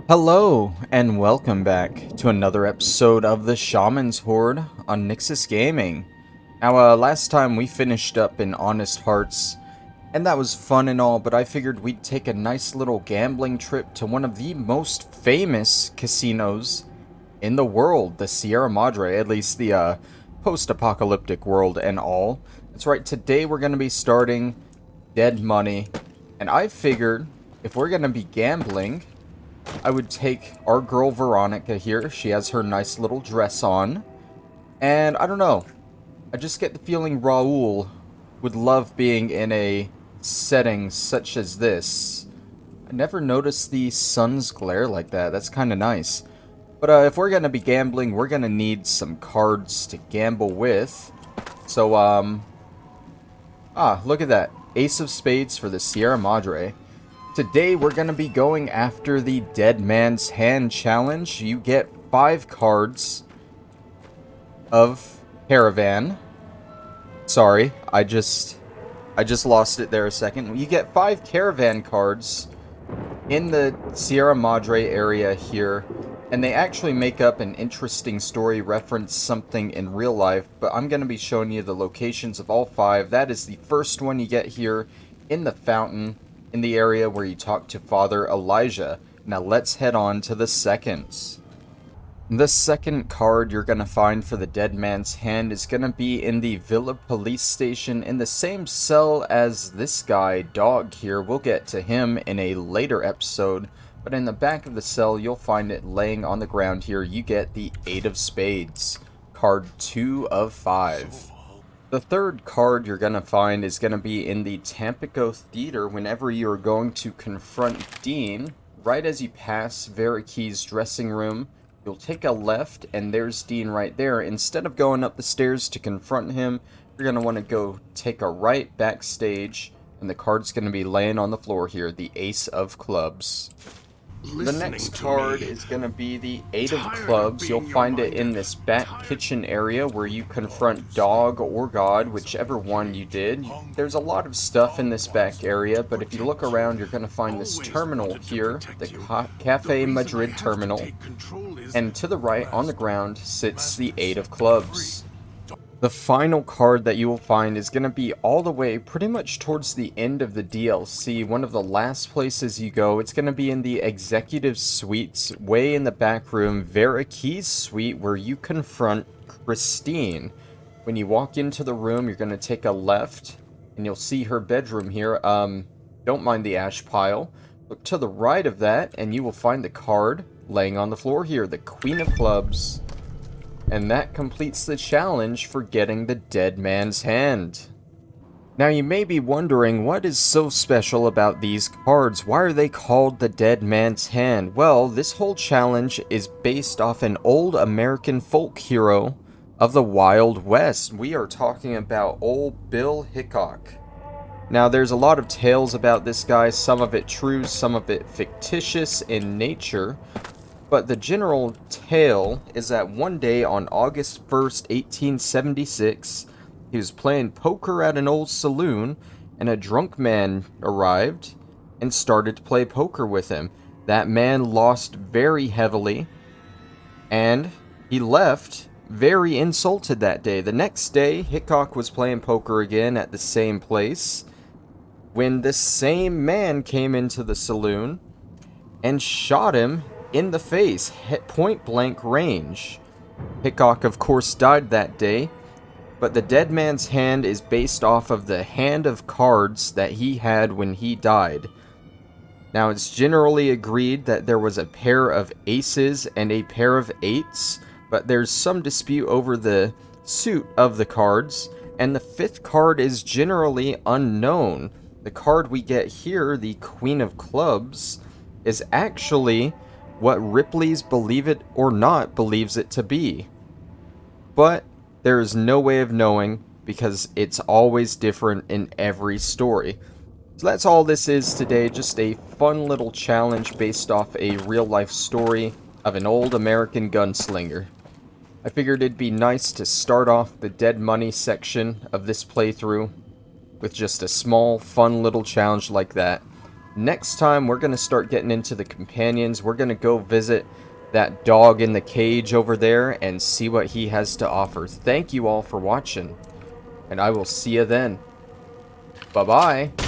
Hello, and welcome back to another episode of the Shaman's Horde on Nyxus Gaming. Now, last time we finished up in Honest Hearts, and that was fun and all, but I figured we'd take a nice little gambling trip to one of the most famous casinos in the world, the Sierra Madre, at least the post-apocalyptic world and all. That's right, today we're going to be starting Dead Money, and I figured if we're going to be gambling, I would take our girl Veronica here. She has her nice little dress on. And I don't know. I just get the feeling Raul would love being in a setting such as this. I never noticed the sun's glare like that. That's kind of nice. But if we're going to be gambling, we're going to need some cards to gamble with. So, look at that. Ace of Spades for the Sierra Madre. Today we're going to be going after the Dead Man's Hand challenge. You get 5 cards of Caravan. Sorry, I just lost it there a second. You get 5 Caravan cards in the Sierra Madre area here, and they actually make up an interesting story, reference something in real life, but I'm going to be showing you the locations of all 5. That is the first one you get here in the fountain, in the area where you talk to Father Elijah. Now let's head on to the seconds. The second card you're going to find for the Dead Man's Hand is going to be in the Villa Police Station in the same cell as this guy, Dog, here. We'll get to him in a later episode, but in the back of the cell you'll find it laying on the ground here. You get the 8 of Spades, card 2 of 5. The third card you're going to find is going to be in the Tampico Theater whenever you're going to confront Dean. Right as you pass Veriki's dressing room, you'll take a left, and there's Dean right there. Instead of going up the stairs to confront him, you're going to want to go take a right backstage, and the card's going to be laying on the floor here, the Ace of Clubs. The next card is going to be the 8 of Clubs. You'll find it in this back kitchen area where you confront Dog or God, whichever one you did. There's a lot of stuff in this back area, but if you look around, you're going to find this terminal here, the Cafe Madrid terminal. And to the right, on the ground, sits the 8 of Clubs. The final card that you will find is going to be all the way pretty much towards the end of the DLC. One of the last places you go, it's going to be in the Executive Suites, way in the back room, Veriki's suite, where you confront Christine. When you walk into the room, you're going to take a left, and you'll see her bedroom here. Don't mind the ash pile. Look to the right of that, and you will find the card laying on the floor here, the Queen of Clubs. And that completes the challenge for getting the Dead Man's Hand. Now you may be wondering, what is so special about these cards? Why are they called the Dead Man's Hand? Well, this whole challenge is based off an old American folk hero of the Wild West. We are talking about old Bill Hickok. Now there's a lot of tales about this guy, some of it true, some of it fictitious in nature. But the general tale is that one day on August 1st, 1876, he was playing poker at an old saloon, and a drunk man arrived and started to play poker with him. That man lost very heavily, and he left very insulted that day. The next day, Hickok was playing poker again at the same place, when this same man came into the saloon and shot him in the face, point blank range. Hickok, of course, died that day, but the Dead Man's Hand is based off of the hand of cards that he had when he died. Now, it's generally agreed that there was a pair of aces and a pair of 8s, but there's some dispute over the suit of the cards, and the 5th card is generally unknown. The card we get here, the Queen of Clubs, is actually what Ripley's Believe It or Not believes it to be. But there is no way of knowing because it's always different in every story. So that's all this is today, just a fun little challenge based off a real life story of an old American gunslinger. I figured it'd be nice to start off the Dead Money section of this playthrough with just a small, fun little challenge like that. next time we're going to start getting into the companions. We're going to go visit that dog in the cage over there and see what he has to offer. Thank you all for watching, and I will see you then. Bye-bye.